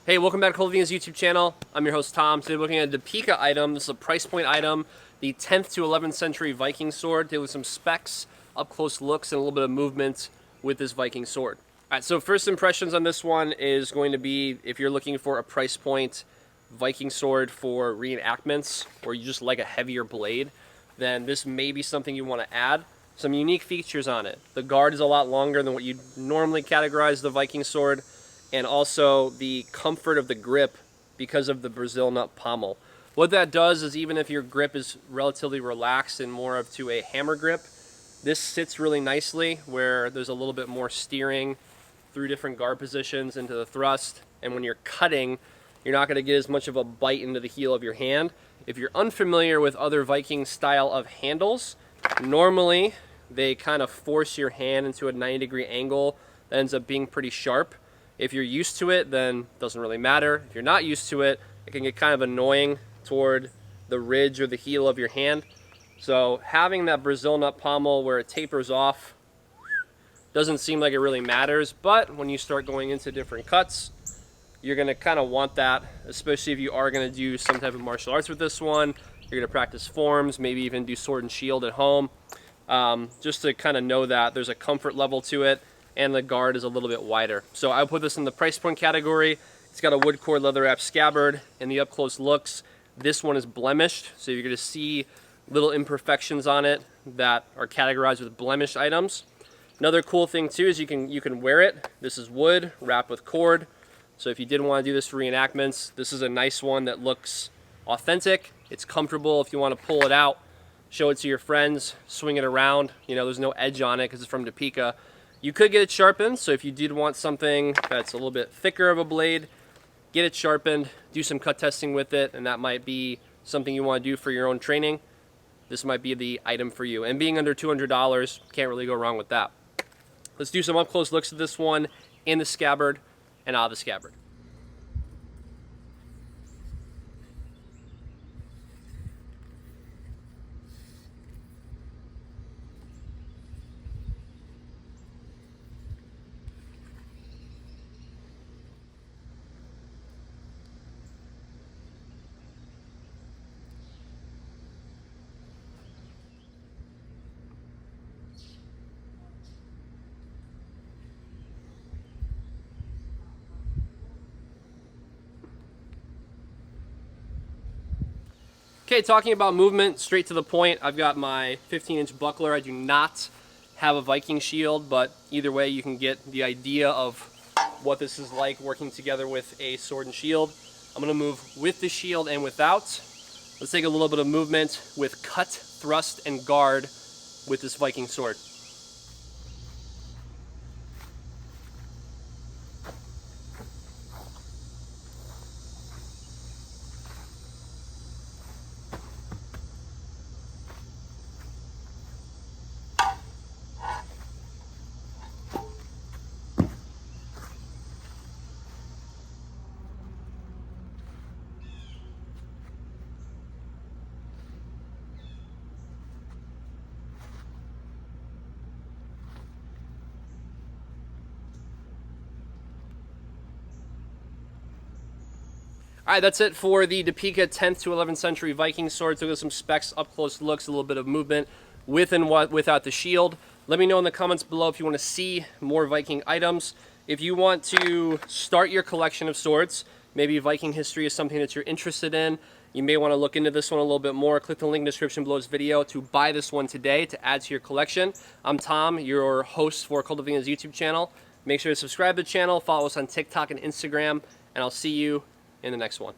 Hey, welcome back to Kult of Athena's YouTube channel. I'm your host Tom. Today we're looking at a Topeka item. This is a price point item, the 10th to 11th century Viking sword. There was some specs, up close looks, and a little bit of movement with this Viking sword. All right, so first impressions on this one is going to be if you're looking for a price point Viking sword for reenactments, or you just like a heavier blade, then this may be something you want to add. Some unique features on it. The guard is a lot longer than what you'd normally categorize the Viking sword, and also the comfort of the grip because of the Brazil nut pommel. What that does is even if your grip is relatively relaxed and more of to a hammer grip, this sits really nicely where there's a little bit more steering through different guard positions into the thrust, and when you're cutting, you're not going to get as much of a bite into the heel of your hand. If you're unfamiliar with other Viking style of handles, normally they kind of force your hand into a 90-degree angle that ends up being pretty sharp. If you're used to it, then it doesn't really matter. If you're not used to it, it can get kind of annoying toward the ridge or the heel of your hand. So having that Brazil nut pommel where it tapers off doesn't seem like it really matters, but when you start going into different cuts, you're gonna kind of want that, especially if you are gonna do some type of martial arts with this one. You're gonna practice forms, maybe even do sword and shield at home, just to kind of know that there's a comfort level to it, and the guard is a little bit wider. So I would put this in the price point category. It's got a wood core leather wrap scabbard in the up close looks. This one is blemished, so you're gonna see little imperfections on it that are categorized with blemished items. Another cool thing too is you can wear it. This is wood wrapped with cord. So if you did want to do this for reenactments, this is a nice one that looks authentic. It's comfortable if you want to pull it out, show it to your friends, swing it around. You know, there's no edge on it because it's from Topeka. You could get it sharpened, so if you did want something that's a little bit thicker of a blade, get it sharpened, do some cut testing with it, and that might be something you want to do for your own training. This might be the item for you. And being under $200, can't really go wrong with that. Let's do some up close looks at this one in the scabbard and out of the scabbard. Okay, talking about movement, straight to the point, I've got my 15-inch buckler. I do not have a Viking shield, but either way you can get the idea of what this is like working together with a sword and shield. I'm going to move with the shield and without. Let's take a little bit of movement with cut, thrust, and guard with this Viking sword. All right, that's it for the Topeka 10th to 11th century Viking sword. Took some specs, up close looks, a little bit of movement with and without the shield. Let me know in the comments below if you want to see more Viking items. If you want to start your collection of swords, maybe Viking history is something that you're interested in, you may want to look into this one a little bit more. Click the link in the description below this video to buy this one today to add to your collection. I'm Tom, your host for Kult of Athena's YouTube channel. Make sure to subscribe to the channel, follow us on TikTok and Instagram, and I'll see you in the next one.